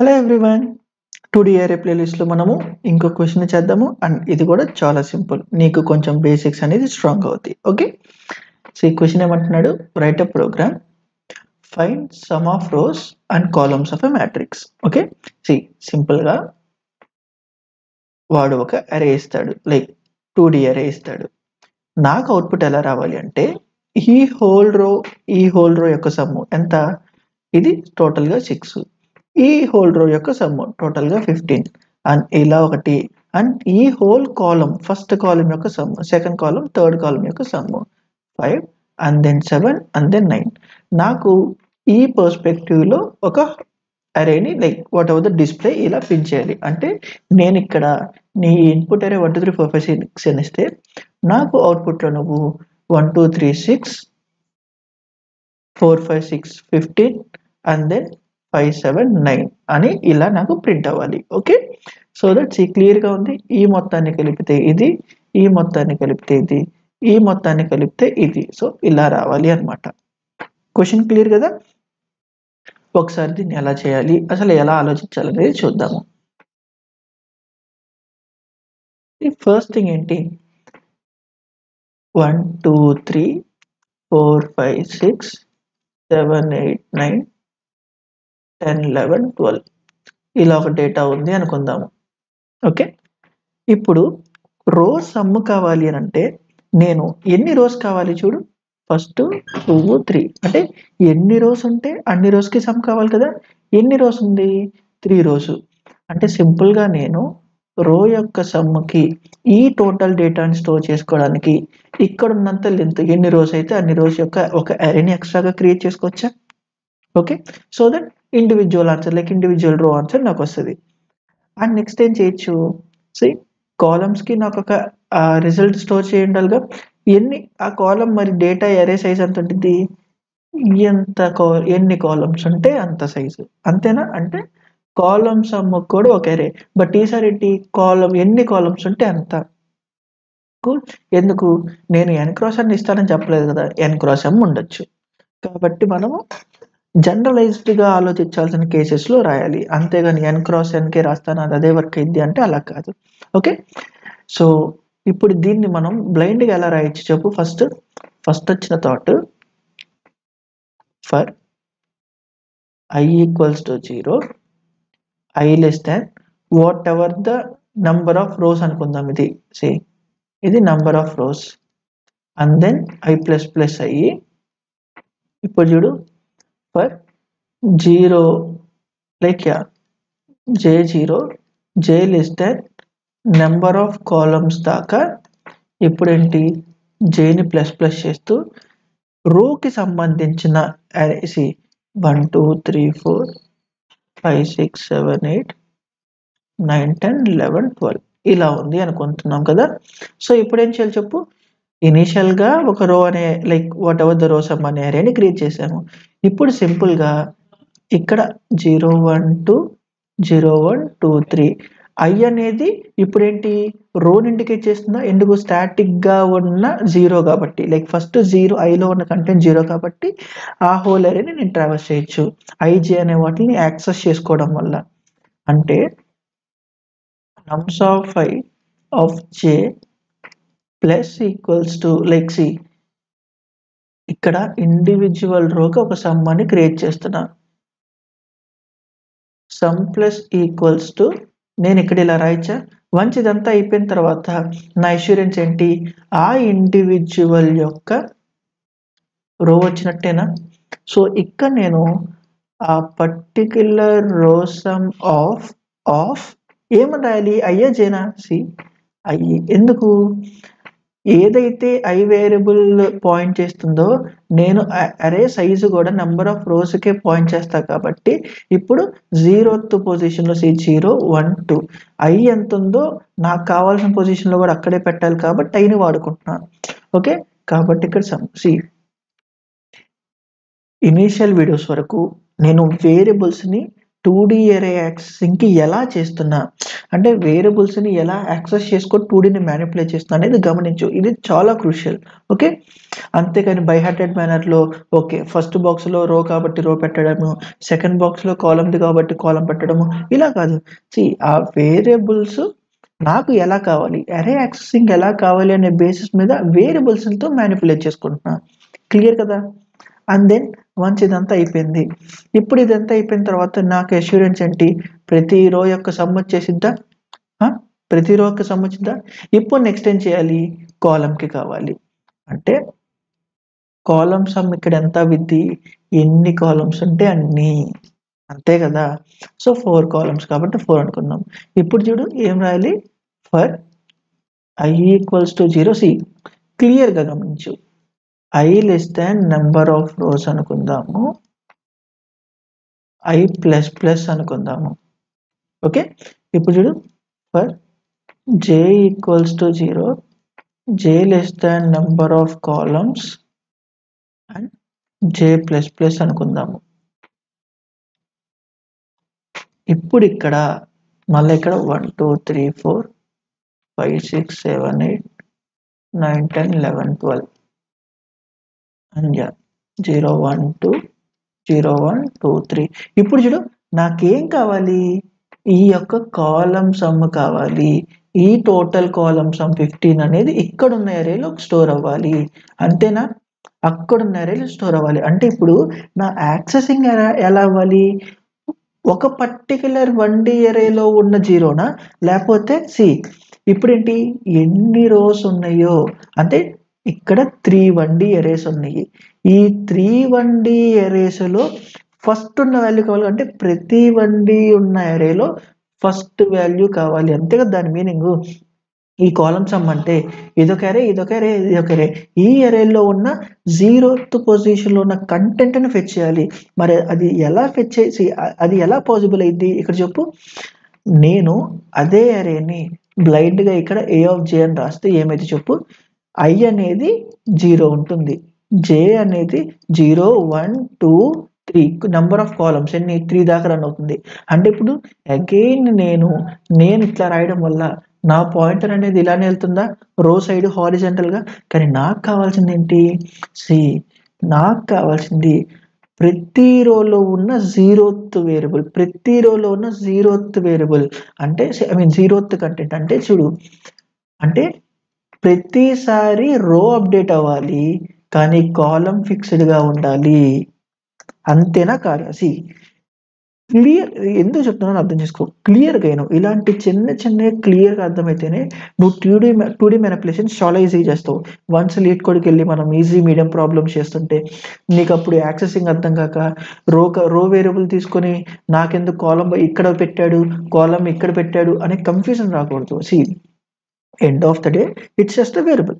Hello everyone. Today అరే ప్లేలిస్ట్లో మనము ఇంకో క్వశ్చన్ చేద్దాము. అండ్ ఇది కూడా చాలా సింపుల్, నీకు కొంచెం బేసిక్స్ అనేది స్ట్రాంగ్ అవుతాయి. ఓకే, సో ఈ క్వశ్చన్ ఏమంటున్నాడు, write a program find sum of rows and columns of a matrix. Okay, see సింపుల్గా వాడు ఒక అరే ఇస్తాడు, లైక్ 2D అరే ఇస్తాడు. నాకు అవుట్పుట్ ఎలా రావాలి అంటే ఈ హోల్ రో యొక్క సమ్ము ఎంత, ఇది టోటల్గా 6, ఈ హోల్ రో యొక్క సమ్ టోటల్గా 15 అండ్ ఇలా ఒకటి. అండ్ ఈ హోల్ కాలం, ఫస్ట్ కాలం యొక్క sum, second column, third column యొక్క sum 5 and then 7 and then 9. నాకు ఈ పర్స్పెక్టివ్లో ఒక అరేని like whatever the display ఇలా పిన్ చేయాలి. అంటే నేను ఇక్కడ నీ ఇన్పుట్ అరే 1 2 3 4 5 6 అని ఇస్తే నాకు అవుట్పుట్లో నువ్వు 1 2 3 6 4 5 6 15 అండ్ దెన్ 5 7 9 అని ఇలా నాకు ప్రింట్ అవ్వాలి. ఓకే, సో దట్స్ క్లియర్గా ఉంది. ఈ మొత్తాన్ని కలిపితే ఇది, ఈ మొత్తాన్ని కలిపితే ఇది, ఈ మొత్తాన్ని కలిపితే ఇది, సో ఇలా రావాలి అనమాట. క్వశ్చన్ క్లియర్ కదా? ఒకసారి దీన్ని ఎలా చేయాలి, అసలు ఎలా ఆలోచించాలనేది చూద్దాము. ఫస్ట్ థింగ్ ఏంటి, 1 2 3 4 5 6 7 8 9 10 11 12 ఇలా ఒక డేటా ఉంది అనుకుందాము. ఓకే, ఇప్పుడు రో సమ్ కావాలి అని అంటే నేను ఎన్ని రోస్ కావాలి చూడు, ఫస్ట్ 2 3 అంటే ఎన్ని రోస్ ఉంటే అన్ని రోస్కి సమ్ కావాలి కదా. ఎన్ని రోస్ ఉంది, 3 రోస్. అంటే సింపుల్గా నేను రో యొక్క సమ్కి ఈ టోటల్ డేటాని స్టోర్ చేసుకోవడానికి ఇక్కడ ఉన్నంత లెంత్ ఎన్ని రోస్ అయితే అన్ని రోస్ యొక్క ఒక అరేని ఎక్స్ట్రాగా క్రియేట్ చేసుకోవచ్చా. Okay, so that individual answer like individual రో ఆన్సర్ నాకు వస్తుంది. అండ్ నెక్స్ట్ ఏం చేయొచ్చు, సి కాలమ్స్కి నాకు ఒక రిజల్ట్ స్టోర్ చేయాలిగా. ఆ కాలం మరి డేటా అరే సైజ్ ఎంత ఉంటుంది, ఎన్ని కాలమ్స్ ఉంటే అంత సైజు, అంతేనా? అంటే కాలమ్స్ సమ్ముకు కూడా ఒక అరే, బట్ ఈసారి ఏంటి, ఎన్ని కాలమ్స్ ఉంటే అంత. ఎందుకు, నేను n క్రాస్ n ఇస్తానని చెప్పలేదు కదా, n క్రాస్ m ఉండొచ్చు. కాబట్టి మనము జనరలైజ్డ్గా ఆలోచించాల్సిన కేసెస్లో రాయాలి, అంతేగాని n క్రాస్ nకే రాస్తాను అది అదే వర్క్ అయింది అంటే అలా కాదు. ఓకే, సో ఇప్పుడు దీన్ని మనం బ్లైండ్గా ఎలా రాయొచ్చు చెప్పు. ఫస్ట్ వచ్చిన thought, for I equals to 0, I less than whatever the number of rows అనుకుందాం. ఇది number of rows and then I plus plus అయ్యి, ఇప్పుడు చూడు, for 0 like J0, J less than number of columns దాకా. ఇప్పుడు ఏంటి, Jని plus plus చేస్తూ రోకి సంబంధించిన అరేసి 1 2 3 4 5 6 7 8 9 10 11 12 ఇలా ఉంది అనుకుంటున్నాం కదా. సో ఇప్పుడు ఏం చేయాలి చెప్పు, ఇనీషియల్గా ఒక రో అనే like whatever the row sum అనే అరేని క్రియేట్ చేసాము. ఇప్పుడు సింపుల్గా ఇక్కడ 0 1 2 0 1 2 3 I అనేది ఇప్పుడు ఏంటి, రోని ఇండికేట్ చేస్తుందా, ఎందుకు, స్టాటిక్గా ఉన్న 0 కాబట్టి, లైక్ ఫస్ట్ 0 ఐలో ఉన్న కంటెంట్ 0 కాబట్టి ఆ హోల్ అరేని నేను ట్రావర్స్ చేయొచ్చు IJ అనే వాటిని యాక్సెస్ చేసుకోవడం వల్ల. అంటే nums of I of J plus equals to like ఇక్కడ ఇండివిజువల్ రోకి ఒక సమ్ అని క్రియేట్ చేస్తున్నా, సమ్ ప్లస్ ఈక్వల్స్ టు, నేను ఇక్కడ ఇలా రాయచ్చా. వన్స్ ఇదంతా అయిపోయిన తర్వాత నా అష్యూరెన్స్ ఏంటి, ఆ ఇండివిజువల్ యొక్క రో వచ్చినట్టేనా. సో ఇక్కడ నేను ఆ పర్టిక్యులర్ రో సమ్ ఆఫ్ ఏమని రాయాలి, అయ్యా జేనా, అయ్యి. ఎందుకు, ఏదైతే ఐ వేరియబుల్ పాయింట్ చేస్తుందో నేను అరే సైజు కూడా నెంబర్ ఆఫ్ రోస్కే పాయింట్ చేస్తా కాబట్టి ఇప్పుడు 0th పొజిషన్లో 0 1 2 ఐ ఎంత ఉందో నాకు కావాల్సిన పొజిషన్లో కూడా అక్కడే పెట్టాలి కాబట్టి ఐని వాడుకుంటున్నాను. ఓకే, కాబట్టి ఇక్కడ ఇనీషియల్ వీడియోస్ వరకు నేను వేరియబుల్స్ని 2D అరే యాక్సెసింగ్కి ఎలా చేస్తున్నా అంటే వేరియబుల్స్ని ఎలా యాక్సెస్ చేసుకొని 2Dని మ్యానిపులేట్ చేస్తున్నా అనేది గమనించు. ఇది చాలా క్రూషియల్. ఓకే, అంతేకాని బై హార్టెడ్ మేనర్లో ఓకే ఫస్ట్ బాక్స్లో రో కాబట్టి రో పెట్టడము, సెకండ్ బాక్స్లో కాలంది కాబట్టి కాలం పెట్టడము ఇలా కాదు. ఆ వేరియబుల్స్ నాకు ఎలా కావాలి, అరే యాక్సెసింగ్ ఎలా కావాలి అనే బేసిస్ మీద వేరియబుల్స్తో మ్యానిపులేట్ చేసుకుంటున్నా. క్లియర్ కదా? అండ్ దెన్ వన్స్ ఇదంతా అయిపోయింది, ఇప్పుడు ఇదంతా అయిపోయిన తర్వాత నాకు అష్యూరెన్స్ ఏంటి, ప్రతి రో యొక్క సమ్ వచ్చేసిద్దా, ప్రతి రో యొక్క సమ్ వచ్చిద్దా. ఇప్పుడు నెక్స్ట్ ఏం చేయాలి, కాలంకి కావాలి. అంటే కాలం సమ్ ఇక్కడ ఎంత విద్ది, ఎన్ని కాలమ్స్ ఉంటే అన్ని, అంతే కదా. సో 4 కాలమ్స్ కాబట్టి 4 అనుకుందాం. ఇప్పుడు చూడు ఏం రాయాలి, for i equals to 0. See క్లియర్గా గమనించు, i less than number of rows అనుకుందాము, i ప్లస్ ప్లస్ అనుకుందాము. ఓకే, ఇప్పుడు చూడు for j equals to 0, j less than number of columns and j plus plus అనుకుందాము. ఇప్పుడు ఇక్కడ మళ్ళీ ఇక్కడ 1 2 3 4 5 6 7 8 9 10 11 12 అండ్ 0 1 2 0 1 2 3. ఇప్పుడు చూడు నాకేం కావాలి, ఈ యొక్క కాలమ్ సమ్ కావాలి. ఈ టోటల్ కాలమ్ సమ్ 15 అనేది ఇక్కడున్న అరేలో స్టోర్ అవ్వాలి, అంతేనా. అక్కడున్న అరేలో స్టోర్ అవ్వాలి అంటే ఇప్పుడు నా యాక్సెసింగ్ ఎలా అవ్వాలి, ఒక పర్టికులర్ 1D అరేలో ఉన్న జీరోనా, లేకపోతే ఇప్పుడేంటి ఎన్ని రోస్ ఉన్నాయో, అంటే ఇక్కడ 3 1D అరేస్ ఉన్నాయి. ఈ 3 1D అరేస్లో ఫస్ట్ ఉన్న వాల్యూ కావాలి, అంటే ప్రతి 1D ఉన్న అరేలో ఫస్ట్ వాల్యూ కావాలి, అంతే కదా దాని మీనింగ్. ఈ కాలమ్ సమ్ అంటే ఇదొక అరే ఇదొక అరే ఇదొక అరే, ఈ అరేలో ఉన్న 0th పొజిషన్లో ఉన్న కంటెంట్ని ఫెచ్ చేయాలి. మరి అది ఎలా ఫెచ్ చేసి, అది ఎలా పాసిబుల్ అయింది ఇక్కడ చెప్పు. నేను అదే అరేని బ్లైండ్గా ఇక్కడ a ఆఫ్ j అని రాస్తే ఏమైతే చెప్పు, i అనేది 0 ఉంటుంది, j అనేది 0 1 2 3 నెంబర్ ఆఫ్ కాలమ్స్ ఎన్ని 3 దాకా రన్ అవుతుంది. అంటే ఇప్పుడు అగైన్ నేను ఇట్లా రాయడం వల్ల నా పాయింటర్ అనేది ఇలానే వెళ్తుందా, రో సైడ్ హారిజంటల్గా. కానీ నాకు కావాల్సింది ఏంటి, నాకు కావాల్సింది ప్రతి రోలో ఉన్న 0th వేరియబుల్, ప్రతి రోలో ఉన్న 0th వేరియబుల్ అంటే 0th కంటెంట్. అంటే చూడు, అంటే ప్రతిసారి రో అప్డేట్ అవ్వాలి కానీ కాలం ఫిక్స్డ్గా ఉండాలి, అంతేనా కాదా. క్లియర్ ఎందుకు చెప్తున్నాను అర్థం చేసుకో. క్లియర్గా ఇలాంటి చిన్న క్లియర్గా అర్థమైతేనే నువ్వు 2D మ్యానిపులేషన్ చాలా ఈజీ చేస్తావు. వన్స్ లీడ్ కోడ్కి వెళ్ళి మనం ఈజీ మీడియం ప్రాబ్లమ్స్ చేస్తుంటే నీకు అప్పుడు యాక్సెసింగ్ అర్థం కాక రో వేరియబుల్ తీసుకొని నాకెందుకు కాలం ఇక్కడ పెట్టాడు కాలం ఇక్కడ పెట్టాడు అనే కన్ఫ్యూజన్ రాకూడదు. End of the day it's just a variable,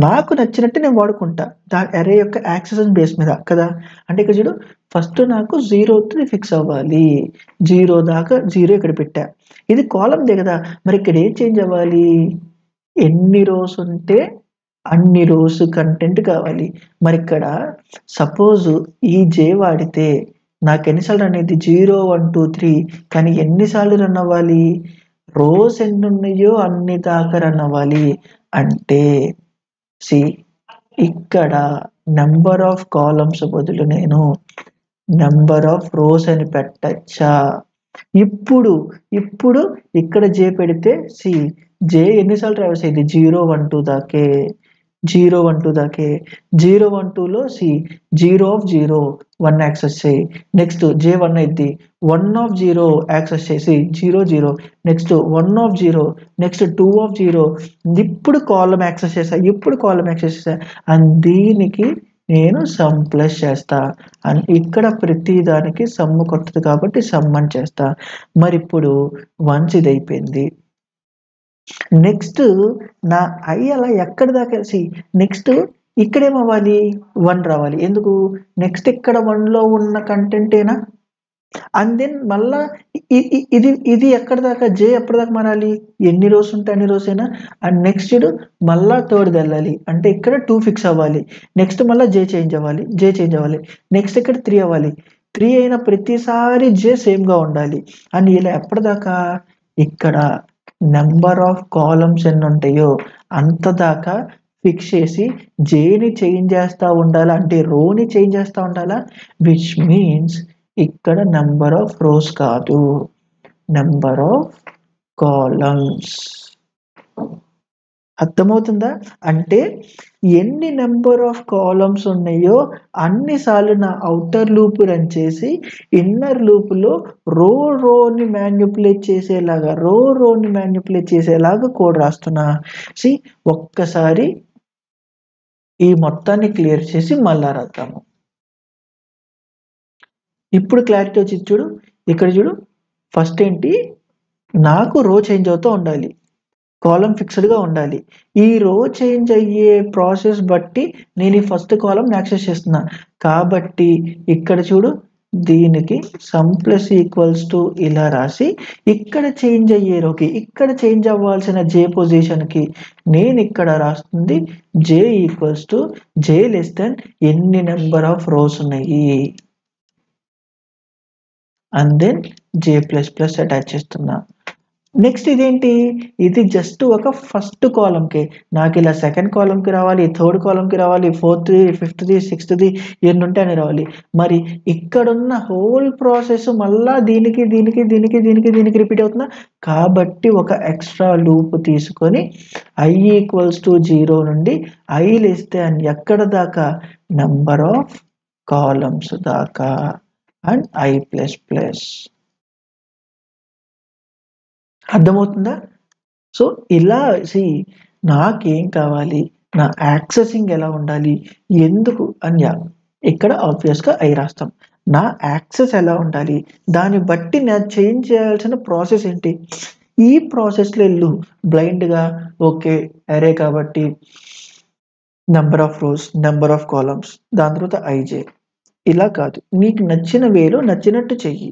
నాకు నచ్చినట్టు నేను వాడుకుంటా దాని అరే యొక్క యాక్సెస్ బేస్ మీద కదా. అంటే ఇక్కడ చూడు ఫస్ట్ నాకు 0th ఫిక్స్ అవ్వాలి, 0 దాకా 0 ఇక్కడ పెట్టా, ఇది కాలందే కదా. మరి ఇక్కడ ఏం చేంజ్ అవ్వాలి, ఎన్ని రోస్ ఉంటే అన్ని రోస్ కంటెంట్ కావాలి. మరి ఇక్కడ సపోజ్ ఈ j వాడితే నాకు ఎన్నిసార్లు అనేది 0 1 2 3, కానీ ఎన్నిసార్లు రన్ అవ్వాలి, రోస్ ఎన్ని ఉన్నాయో అన్ని దాకా రన్ అవ్వాలి. అంటే ఇక్కడ నెంబర్ ఆఫ్ కాలమ్స్ బదులు నేను నెంబర్ ఆఫ్ రోస్ అని పెట్టచ్చా. ఇప్పుడు ఇక్కడ j పెడితే j ఎన్నిసార్లు ట్రావెల్స్ అయింది, 0 1 2 దాకే, 0 1 2 దాకే. 0 1 2లో 0 ఆఫ్ 0 1 యాక్సెస్ చేయి, నెక్స్ట్ j 1 అయింది, 1 ఆఫ్ 0 యాక్సెస్ చేసి 0 0, నెక్స్ట్ 1 ఆఫ్ 0, నెక్స్ట్ 2 ఆఫ్ 0, ఇప్పుడు కాలం యాక్సెస్ చేస్తా, అండ్ దీనికి నేను సమ్ ప్లస్ చేస్తా. అండ్ ఇక్కడ ప్రతి దానికి సమ్ కొత్తది కాబట్టి సమ్ అని చేస్తా. మరి ఇప్పుడు వన్స్ ఇది అయిపోయింది, నెక్స్ట్ నా i అలా ఎక్కడి దాకా నెక్స్ట్ ఇక్కడేమవ్వాలి 1 రావాలి, ఎందుకు నెక్స్ట్ ఇక్కడ 1లో ఉన్న కంటెంటేనా. అండ్ దెన్ మళ్ళా ఇది ఎక్కడి దాకా j ఎప్పటిదాకా మారాలి, ఎన్ని రోస్ ఉంటే అన్ని రోసేనా. అండ్ నెక్స్ట్ మళ్ళా థర్డ్ది వెళ్ళాలి, అంటే ఇక్కడ 2 ఫిక్స్ అవ్వాలి, నెక్స్ట్ మళ్ళీ j చేంజ్ అవ్వాలి, నెక్స్ట్ ఇక్కడ 3 అవ్వాలి. 3 అయిన ప్రతిసారి j సేమ్గా ఉండాలి. అండ్ ఇలా ఎప్పటిదాకా ఇక్కడ నెంబర్ ఆఫ్ కాలమ్స్ ఎన్ని ఉంటాయో అంత దాకా ఫిక్స్ చేసి జేని చేంజ్ చేస్తూ ఉండాలా, అంటే రోని చేంజ్ చేస్తూ ఉండాలా, విచ్ మీన్స్ ఇక్కడ నెంబర్ ఆఫ్ రోస్ కాదు, నెంబర్ ఆఫ్ కాలమ్స్. అర్థమవుతుందా? అంటే ఎన్ని నెంబర్ ఆఫ్ కాలమ్స్ ఉన్నాయో అన్నిసార్లు నా అవుటర్ లూప్ రన్ చేసి ఇన్నర్ లూప్లో రోని మ్యాన్యుపులేట్ చేసేలాగా కోడ్ రాస్తున్నా. సి ఒక్కసారి ఈ మొత్తాన్ని క్లియర్ చేసి మళ్ళా రాద్దాము. ఇప్పుడు క్లారిటీ వచ్చి చూడు, ఇక్కడ చూడు, ఫస్ట్ ఏంటి, నాకు రో చేంజ్ అవుతూ ఉండాలి, కాలం ఫిక్స్డ్గా ఉండాలి. ఈ రో చేంజ్ అయ్యే ప్రాసెస్ బట్టి నేను ఈ ఫస్ట్ కాలంని యాక్సెస్ చేస్తున్నా. కాబట్టి ఇక్కడ చూడు, దీనికి సమ్ ప్లస్ ఈక్వల్స్ టు ఇలా రాసి ఇక్కడ చేంజ్ అయ్యే రోకి, ఇక్కడ చేంజ్ అవ్వాల్సిన జే పొజిషన్కి నేను ఇక్కడ రాస్తుంది j equals to j less than ఎన్ని నెంబర్ ఆఫ్ రోస్ ఉన్నాయి and then j plus plus attach చేస్తున్నా. నెక్స్ట్ ఇదేంటి, ఇది జస్ట్ ఒక ఫస్ట్ కాలంకి, నాకు ఇలా సెకండ్ కాలంకి రావాలి, థర్డ్ కాలంకి రావాలి, ఫోర్త్ది, ఫిఫ్త్ది, సిక్స్త్ది ఎన్ని ఉంటే అని రావాలి. మరి ఇక్కడున్న హోల్ ప్రాసెస్ మళ్ళా దీనికి దీనికి దీనికి దీనికి దీనికి రిపీట్ అవుతుందా, కాబట్టి ఒక ఎక్స్ట్రా లూప్ తీసుకొని i ఈక్వల్స్ టు 0 నుండి i లెస్ దాన్ ఎక్కడ దాకా, నెంబర్ ఆఫ్ కాలమ్స్ దాకా అండ్ i ప్లస్ ప్లస్. అర్థమవుతుందా? సో ఇలా నాకేం కావాలి, నా యాక్సెసింగ్ ఎలా ఉండాలి, ఎందుకు అని ఇక్కడ ఆబ్వియస్గా ఐ రాస్తాం. నా యాక్సెస్ ఎలా ఉండాలి, దాన్ని బట్టి నేను చేంజ్ చేయాల్సిన ప్రాసెస్ ఏంటి, ఈ ప్రాసెస్లో వెళ్ళు బ్లైండ్గా. ఓకే అరే కాబట్టి number of rose, number of columns, దాని తర్వాత ఐజే, ఇలా కాదు, నీకు నచ్చిన వేలో నచ్చినట్టు చెయ్యి.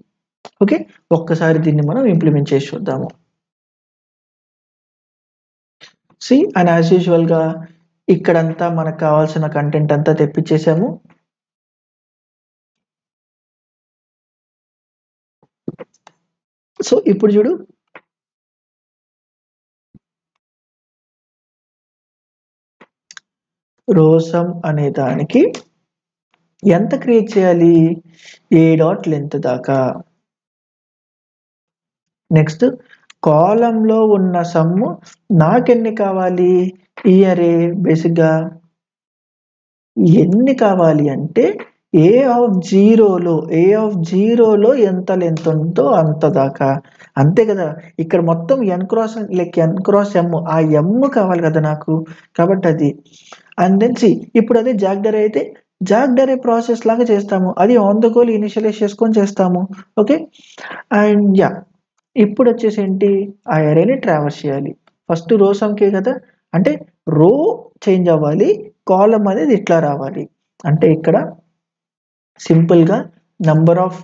ఓకే, ఒక్కసారి దీన్ని మనం ఇంప్లిమెంట్ చేసి చూద్దాము. అండ్ యాజ్ యూజువల్గా ఇక్కడంతా మనకు కావాల్సిన కంటెంట్ అంతా తెప్పించేసాము. సో ఇప్పుడు చూడు, రోసం అనే దానికి ఎంత క్రియేట్ చేయాలి, ఏ డాట్ లెంత్ దాకా. నెక్స్ట్ కాలంలో ఉన్న సమ్ము నాకెన్ని కావాలి, ఈ అరే బేసిక్గా ఎన్ని కావాలి అంటే ఏ ఆఫ్ జీరోలో ఎంత లెంత్ ఉందో అంత దాకా, అంతే కదా. ఇక్కడ మొత్తం ఎన్ క్రాస్ ఎమ్, ఆ ఎమ్ కావాలి కదా నాకు, కాబట్టి అది. అండ్ దెన్ ఇప్పుడు అదే జాగ్డరే అయితే జాగ్డరే ప్రాసెస్ లాగా చేస్తాము, అది ఆన్ ద గోల్ ఇనిషియలైజ్ చేసుకొని చేస్తాము. ఓకే, అండ్ ఇప్పుడు వచ్చేసి ఏంటి, ఆ అరేని ట్రావర్స్ చేయాలి. ఫస్ట్ రో సమ్కే కదా, అంటే రో చేంజ్ అవ్వాలి, కాలం అనేది ఇట్లా రావాలి. అంటే ఇక్కడ సింపుల్గా నంబర్ ఆఫ్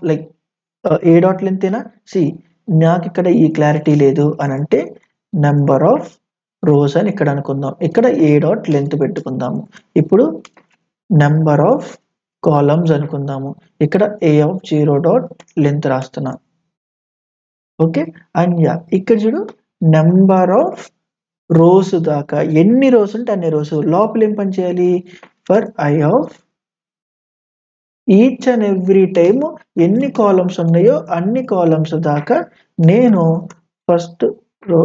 ఏ డాట్ లెంతేనా, నాకు ఇక్కడ ఈ క్లారిటీ లేదు అని అంటే నెంబర్ ఆఫ్ రోస్ అని ఇక్కడ అనుకుందాం, ఇక్కడ ఏ డాట్ లెంత్ పెట్టుకుందాము. ఇప్పుడు నెంబర్ ఆఫ్ కాలమ్స్ అనుకుందాము, ఇక్కడ ఏ ఆఫ్ 0 డాట్ లెంత్ రాస్తున్నా. ఓకే, అండ్ ఇక్కడ చూడు, నెంబర్ ఆఫ్ రోస్ దాకా ఎన్ని రోస్ ఉంటే అన్ని రోస్, లోపల ఏం పని చేయాలి, for I of each and every time ఎన్ని కాలమ్స్ ఉన్నాయో అన్ని కాలమ్స్ దాకా నేను ఫస్ట్ రో,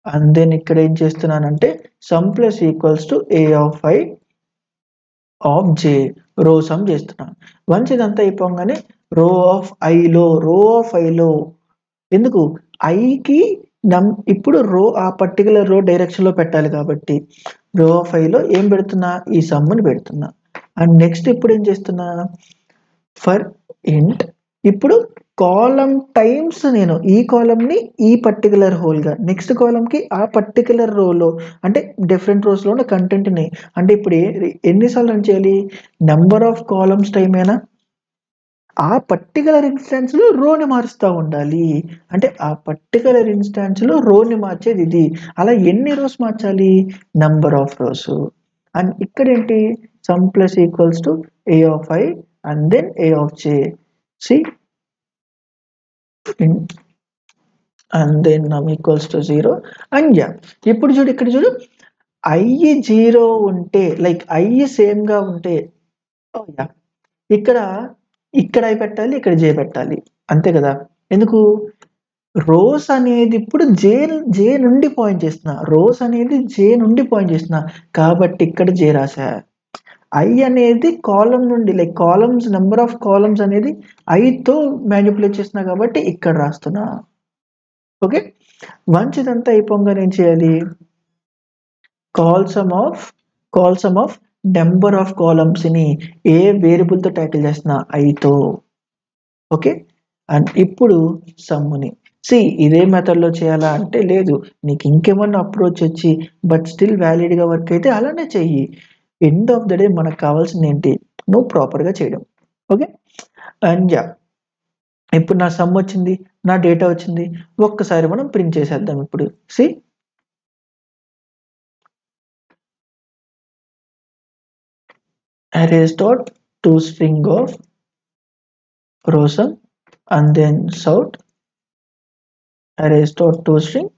అండ్ దెన్ ఇక్కడ ఏం చేస్తున్నానంటే some plus equals to A of I of J, row sum చేస్తున్నాను. వన్స్ ఇదంతా అయిపోగానే రో ఆఫ్ ఐలో ఎందుకు ఐకి ఇప్పుడు రో ఆ పర్టికులర్ రో డైరెక్షన్లో పెట్టాలి కాబట్టి రో ఆఫ్ ఐలో ఏం పెడుతున్నా, ఈ సమ్ముని పెడుతున్నా. అండ్ నెక్స్ట్ ఇప్పుడు ఏం చేస్తున్నా, ఫర్ ఇంట్ ఇప్పుడు కాలం టైమ్స్ నేను ఈ కాలంని ఈ పర్టికులర్ హోల్గా, నెక్స్ట్ కాలంకి ఆ పర్టికులర్ రోలో, అంటే డిఫరెంట్ రోస్లో ఉన్న కంటెంట్ని, అంటే ఇప్పుడు ఎన్నిసార్లు రన్ చేయాలి, నెంబర్ ఆఫ్ కాలమ్స్ టైం అయినా ఆ పర్టికులర్ ఇన్స్టాన్స్లో రోని మారుస్తూ ఉండాలి. అంటే ఆ పర్టికులర్ ఇన్స్టాన్స్లో రోని మార్చేది ఇది. అలా ఎన్ని రోస్ మార్చాలి, నెంబర్ ఆఫ్ రోస్. అండ్ ఇక్కడ ఏంటి, sum plus equals to A of I and then A of J, see in and then num equals to 0 and yeah ఇప్పుడు చూడు ఇక్కడ చూడు I 0 ఉంటే లైక్ I సేమ్ గా ఉంటే yeah ఇక్కడ ఇక్కడ I పెట్టాలి ఇక్కడ J పెట్టాలి అంతే కదా ఎందుకు రోస్ అనేది ఇప్పుడు జే నుండి పాయింట్ చేస్తున్నా రోస్ అనేది జే నుండి పాయింట్ చేస్తున్నా కాబట్టి ఇక్కడ జే రాసా ఐ అనేది కాలం నుండి like columns number of columns అనేది ఐతో మ్యానిపులేట్ చేస్తున్నా కాబట్టి ఇక్కడ రాస్తున్నా ఓకే వన్స్ ఇదంతా అయిపోగా ఏం చేయాలి కాల్సమ్ ఆఫ్ నెంబర్ ఆఫ్ కాలమ్స్ ని ఏ వేరియబుల్ తో ట్యాకిల్ చేస్తున్నా ఐతో ఓకే అండ్ ఇప్పుడు సమ్ముని ఇదే మెథడ్ లో చేయాలా అంటే లేదు నీకు ఇంకేమన్నా అప్రోచ్ వచ్చి బట్ స్టిల్ వ్యాలిడ్ గా వర్క్ అయితే అలానే చెయ్యి ఎండ్ ఆఫ్ ద డే మనకు కావాల్సింది ఏంటి నువ్వు ప్రాపర్ గా చేయడం ఓకే అండ్ యా ఇప్పుడు నా సమ్ వచ్చింది నా డేటా వచ్చింది ఒక్కసారి మనం ప్రింట్ చేసేద్దాం ఇప్పుడు arrays dot toString of rosum and then sort arrays dot toString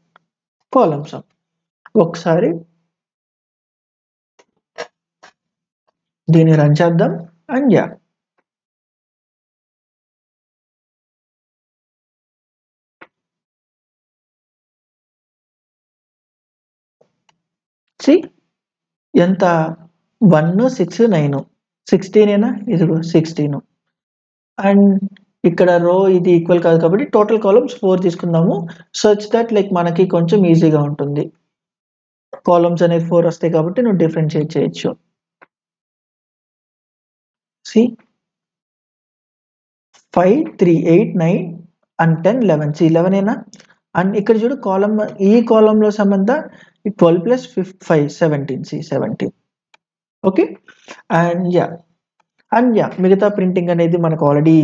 column sum ఒకసారి దీన్ని రన్ చేద్దాం అండ్ యా ఎంత 1 6 9 16 ఏనా ఇదిగో 16 అండ్ ఇక్కడ రో ఇది ఈక్వల్ కాదు కాబట్టి టోటల్ కాలమ్స్ 4 తీసుకుందాము సచ్ దట్ లైక్ మనకి కొంచెం ఈజీగా ఉంటుంది కాలమ్స్ అనేది 4 వస్తాయి కాబట్టి నువ్వు డిఫరెన్షియేట్ చేయొచ్చు see 5 3 8 9 and 10 11 11 ఏనా అండ్ ఇక్కడ చూడు కాలమ్ ఈ కాలమ్ లో సంబంధ 12 ప్లస్ 5 17 17 ఓకే అండ్ యా మిగతా ప్రింటింగ్ అనేది మనకు ఆల్రెడీ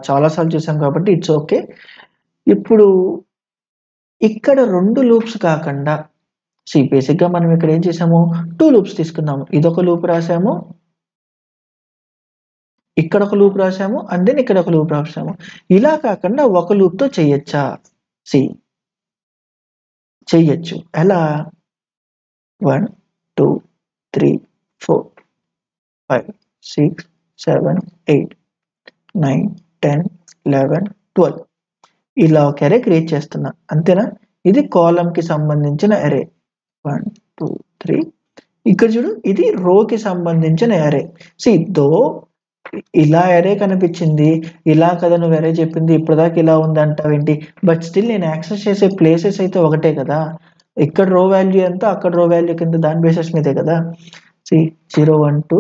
చాలా సార్లు చూసాం కాబట్టి ఇట్స్ ఓకే ఇప్పుడు ఇక్కడ 2 లూప్స్ కాకుండా బేసిక్ గా మనం ఇక్కడ ఏం చేసాము 2 లూప్స్ తీసుకున్నాము ఇదొక లూప్ రాసాము ఇక్కడ ఒక లూప్ రాసాము అండ్ దెన్ ఇక్కడ ఒక లూప్ రాసాము ఇలా కాకుండా ఒక లూప్ తో చేయొచ్చా చెయ్యొచ్చు ఎలా 1 2 3 4 5 6 7 8 9 10 11 12 ఇలా ఒక అరే క్రియేట్ చేస్తున్నా అంతేనా ఇది కాలమ్ కి సంబంధించిన అరే 1 2 3 ఇక్కడ చూడు ఇది రో కి సంబంధించిన అరే దో ఇలా అరే కనిపించింది ఇలా కదా నువ్వు అరే చెప్పింది ఇప్పటిదాకా ఇలా ఉంది అంటావేంటి బట్ స్టిల్ నేను యాక్సెస్ చేసే ప్లేసెస్ అయితే ఒకటే కదా ఇక్కడ రో వాల్యూ ఎంత అక్కడ రో వాల్యూ కింద దాని బేసిస్ మీదే కదా 0 1 2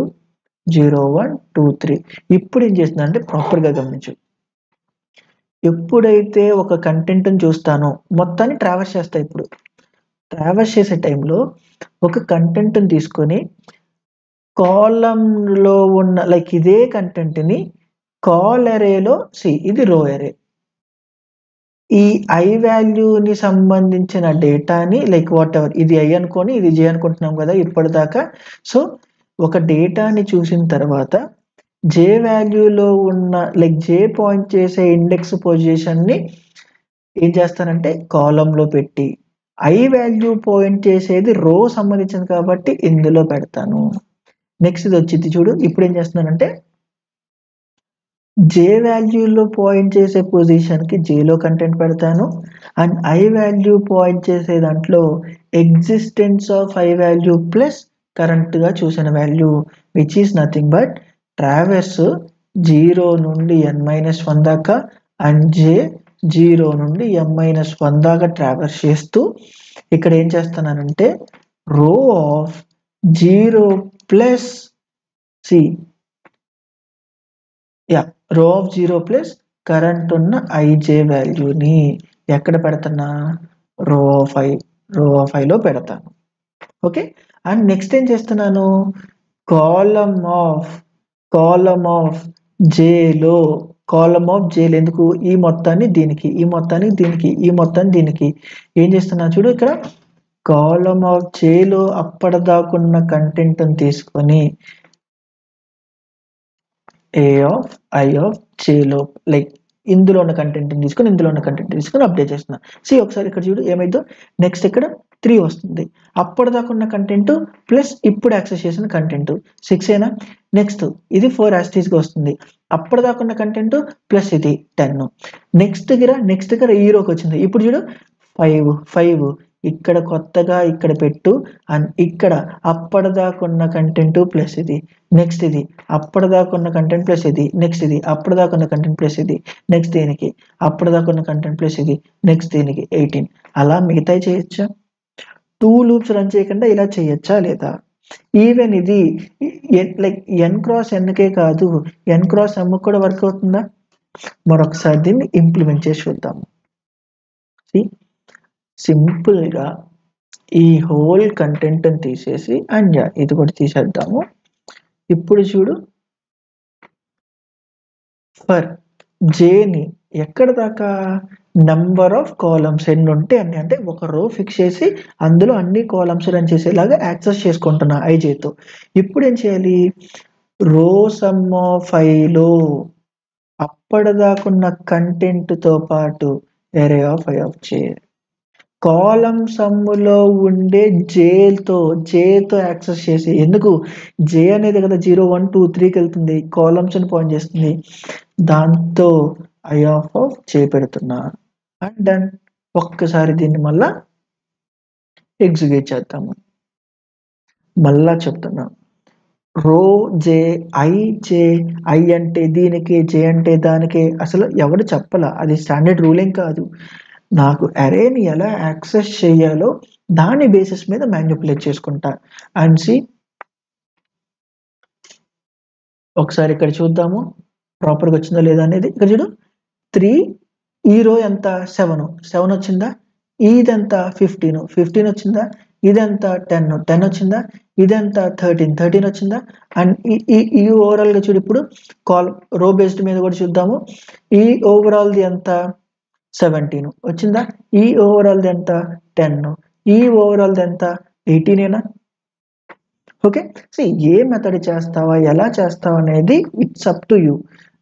0 1 2 3 ఇప్పుడు ఏం చేస్తుందంటే ప్రాపర్ గా గమనించు ఎప్పుడైతే ఒక కంటెంట్ చూస్తానో మొత్తాన్ని ట్రావర్స్ చేస్తా ఇప్పుడు ట్రావర్స్ చేసే టైంలో ఒక కంటెంట్ తీసుకొని కాలమ్ లో ఉన్న లైక్ ఇదే కంటెంట్ ని కాల్ అరేలో ఇది రో అరే ఈ ఐ వాల్యూని సంబంధించిన డేటాని లైక్ వాట్ ఎవర్ ఇది ఐ అనుకొని ఇది జే అనుకుంటున్నాం కదా ఇప్పటిదాకా సో ఒక డేటాని చూసిన తర్వాత జే వాల్యూలో ఉన్న లైక్ జే పాయింట్ చేసే ఇండెక్స్ పొజిషన్ ని ఏం చేస్తానంటే కాలంలో పెట్టి ఐ వాల్యూ పాయింట్ చేసేది రో సంబంధించింది కాబట్టి ఇందులో పెడతాను నెక్స్ట్ ఇది వచ్చింది చూడు ఇప్పుడు ఏం చేస్తున్నానంటే జే వాల్యూలో పాయింట్ చేసే పొజిషన్ కి జేలో కంటెంట్ పెడతాను అండ్ ఐ వాల్యూ పాయింట్ చేసే దాంట్లో existence of I value plus current గా చూసిన value which is nothing but traverse 0 నుండి n-1 దాకా అండ్ జే 0 నుండి m-1 దాకా ట్రావెర్స్ చేస్తూ ఇక్కడ ఏం చేస్తున్నానంటే రో ఆఫ్ 0 ప్లస్ రో ఆఫ్ 0 ప్లస్ కరెంట్ ఉన్న ఐజే వాల్యూని ఎక్కడ పెడతానా రో ఆఫ్ ఐలో పెడతాను ఓకే అండ్ నెక్స్ట్ ఏం చేస్తున్నాను కాలమ్ ఆఫ్ జేలో ఎందుకు ఈ మొత్తాన్ని దీనికి ఈ మొత్తాన్ని దీనికి ఈ మొత్తాన్ని దీనికి ఏం చేస్తున్నా చూడు ఇక్కడ కాలమ్ ఆఫ్ జేలో అప్పటిదాకున్న కంటెంట్ తీసుకొని ఏ ఆఫ్ ఐ ఆఫ్ జేలో లైక్ ఇందులో ఉన్న కంటెంట్ తీసుకొని ఇందులో ఉన్న కంటెంట్ తీసుకొని అప్డేట్ చేస్తున్నా. ఒకసారి ఇక్కడ చూడు ఏమైందో. నెక్స్ట్ ఇక్కడ 3 వస్తుంది. అప్పటిదాకా ఉన్న కంటెంట్ ప్లస్ ఇప్పుడు యాక్సెస్ చేసిన కంటెంట్ 6 ఏనా. నెక్స్ట్ ఇది 4 యాస్టీస్గా వస్తుంది. అప్పటిదాకా ఉన్న కంటెంట్ ప్లస్ ఇది 10. నెక్స్ట్ దగ్గర ఈ రోకి వచ్చింది. ఇప్పుడు చూడు 5 ఇక్కడ కొత్తగా ఇక్కడ పెట్టు అండ్ ఇక్కడ అప్పటిదాకా ఉన్న కంటెంట్ ప్లస్ ఇది, నెక్స్ట్ ఇది అప్పటిదాకా ఉన్న కంటెంట్ ప్లస్ ఇది, నెక్స్ట్ ఇది అప్పటిదాకా ఉన్న కంటెంట్ ప్లస్ ఇది, నెక్స్ట్ దీనికి అప్పటిదాకా ఉన్న కంటెంట్ ప్లస్ ఇది, నెక్స్ట్ దీనికి 18. అలా మిగతా చేయొచ్చా? 2 లూప్స్ రన్ చేయకుండా ఇలా చేయొచ్చా లేదా? ఈవెన్ ఇది లైక్ n క్రాస్ nకే కాదు, n క్రాస్ m కూడా వర్క్ అవుతుందా? మరొకసారి దీన్ని ఇంప్లిమెంట్ చేసి చూద్దాము. సింపుల్గా ఈ హోల్ కంటెంట్ తీసేసి అండ్ ఇది కూడా తీసేద్దాము. ఇప్పుడు చూడు ఫర్ జేని ఎక్కడ దాకా నంబర్ ఆఫ్ కాలమ్స్ ఎన్ని ఉంటే అన్ని, అంటే ఒక రో ఫిక్స్ చేసి అందులో అన్ని కాలమ్స్ రన్ చేసేలాగా యాక్సెస్ చేసుకుంటున్నా ఐజేతో. ఇప్పుడు ఏం చేయాలి? రో సమ్ ఆఫ్ ఐలో అప్పటిదాకున్న కంటెంట్తో పాటు array of I of J column సమ్ములో ఉండే జేతో యాక్సెస్ చేసి, ఎందుకు జే అనేది కదా 0 1 2 3కి వెళ్తుంది, కాలమ్స్ అని పాయింట్ చేస్తుంది, దాంతో ఐ ఆఫ్ జే పెడుతున్నా అండ్ డన్. ఒక్కసారి దీన్ని మళ్ళా ఎగ్జిక్యూట్ చేద్దాము. మళ్ళా చెప్తున్నా రో జే ఐ అంటే దీనికి, జే అంటే దానికి. అసలు ఎవరు చెప్పాల, అది స్టాండర్డ్ రూలింగ్ కాదు. నాకు అరేని ఎలా యాక్సెస్ చేయాలో దాని బేసిస్ మీద మ్యానిపులేట్ చేసుకుంటా. అండ్ సి ఒకసారి ఇక్కడ చూద్దాము ప్రాపర్గా వచ్చిందా లేదా అనేది. ఇక్కడ చూడు 3 ఈ రో ఎంత 7 వచ్చిందా, ఇదంతా 15 వచ్చిందా, ఇదంతా 10 వచ్చిందా, ఇదంతా 13 వచ్చిందా. అండ్ ఈ ఓవరాల్గా చూడు ఇప్పుడు రో బేస్డ్ మీద కూడా చూద్దాము. ఈ ఓవరాల్ది ఎంత 17 వచ్చిందా, ఈ ఓవరాల్ది ఎంత 10, ఈ ఓవరాల్ది ఎంత 18. ఓకే. సో ఏ మెథడ్ చేస్తావా, ఎలా చేస్తావా అనేది it's up to you.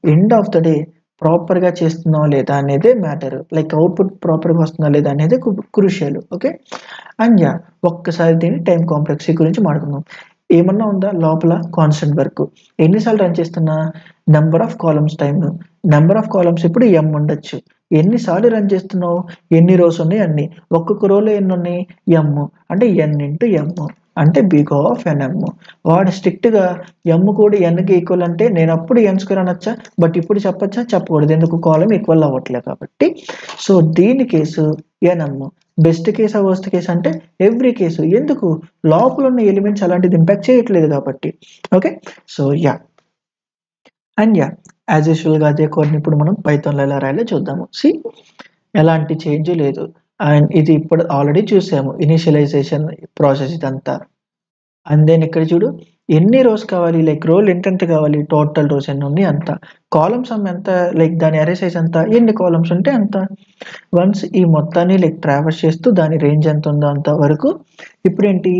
End of the day ప్రాపర్గా చేస్తున్నావా లేదా అనేదే మ్యాటర్. లైక్ అవుట్పుట్ ప్రాపర్గా వస్తుందా లేదా అనేది క్రూషియల్. ఓకే. అండ్ ఒక్కసారి దీన్ని టైం కాంప్లెక్సిటీ గురించి మాట్లాడుకుందాం. ఏమన్నా ఉందా లోపల? Constant work. ఎన్నిసార్లు రన్ చేస్తున్నా? Number of columns time. Number of columns ఇప్పుడు m ఉండొచ్చు. ఎన్నిసార్లు రన్ చేస్తున్నావు, ఎన్ని రోస్ ఉన్నాయి అన్ని. ఒక్కొక్క రోలో ఎన్ని ఉన్నాయి? m అంటే n ఇంటూ m అంటే బిగ్ ఆఫ్ nm. వాడు స్ట్రిక్ట్గా m కూడా nకి ఈక్వల్ అంటే నేను అప్పుడు n² అనొచ్చా, బట్ ఇప్పుడు చెప్పచ్చా? చెప్పకూడదు, ఎందుకు కాలం ఈక్వల్ అవ్వట్లేదు కాబట్టి. సో దీని case nm. Best case worst case అంటే ఎవ్రీ కేసు, ఎందుకు లోపల ఉన్న ఎలిమెంట్స్ అలాంటిది ఇంపాక్ట్ చేయట్లేదు కాబట్టి. ఓకే. సో అండ్ యాజ్ యూజువల్గా అదే కోడ్ని ఇప్పుడు మనం పైథాన్లో ఎలా రాయాలో చూద్దాము. ఎలాంటి చేంజ్ లేదు. అండ్ ఇది ఇప్పుడు ఆల్రెడీ చూసాము ఇనిషియలైజేషన్ ప్రాసెస్ ఇదంతా. అండ్ దెన్ ఇక్కడ చూడు ఎన్ని రోస్ కావాలి, లైక్ రోల్ ఎంత కావాలి, టోటల్ రోస్ ఎన్ని ఉన్నాయి అంత, కాలమ్స్ ఎంత, లైక్ దాని అరే సైజ్ ఎంత, ఎన్ని కాలమ్స్ ఉంటే అంత. వన్స్ ఈ మొత్తాన్ని లైక్ ట్రావర్స్ చేస్తూ దాని రేంజ్ ఎంత ఉందో అంత వరకు ఇప్పుడు ఏంటి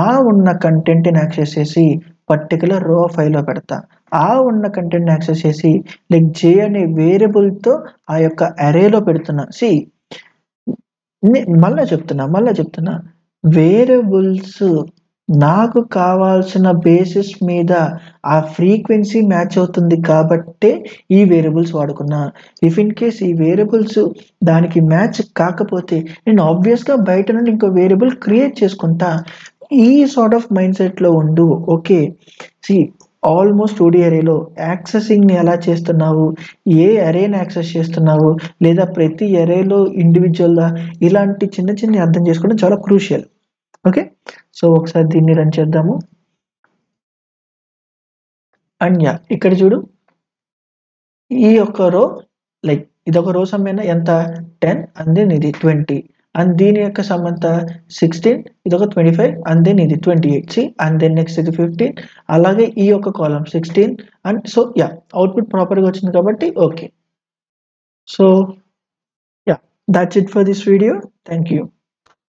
ఆ ఉన్న కంటెంట్ని యాక్సెస్ చేసి పర్టికులర్ రో ఫైల్లో పెడతా. ఆ ఉన్న కంటెంట్ని యాక్సెస్ చేసి లైక్ జే అనే వేరియబుల్తో ఆ యొక్క అరేలో పెడుతున్నా. మళ్ళా చెప్తున్నా వేరియబుల్స్ నాకు కావాల్సిన బేసిస్ మీద ఆ ఫ్రీక్వెన్సీ మ్యాచ్ అవుతుంది కాబట్టే ఈ వేరియబుల్స్ వాడుకున్నా. ఇఫ్ ఇన్ కేస్ ఈ వేరియబుల్స్ దానికి మ్యాచ్ కాకపోతే నేను ఆబ్వియస్గా బయట నుండి ఇంకో వేరియబుల్ క్రియేట్ చేసుకుంటా. ఈ సార్ట్ ఆఫ్ మైండ్ సెట్లో ఉండు. ఓకే. ఆల్మోస్ట్ 2D అరేలో యాక్సెసింగ్ని ఎలా చేస్తున్నావు, ఏ అరేని యాక్సెస్ చేస్తున్నావు, లేదా ప్రతి అరేలో ఇండివిజువల్గా, ఇలాంటి చిన్న అర్థం చేసుకోవడం చాలా క్రూషియల్. ఓకే. సో ఒకసారి దీన్ని రన్ చేద్దాము. అండ్ ఇక్కడ చూడు ఈ యొక్క రో లైక్ ఇదొక రో సమ్ ఎంత 10 అండ్ దెన్ ఇది 20 అండ్ దీని యొక్క సమ్ ఎంత 16, ఇదొక 25 అండ్ దెన్ ఇది 28 అండ్ దెన్ నెక్స్ట్ ఇది 15, అలాగే ఈ యొక్క కాలమ్ 16 అండ్ సో అవుట్పుట్ ప్రాపర్గా వచ్చింది కాబట్టి okay. So that's it for this video. Thank you.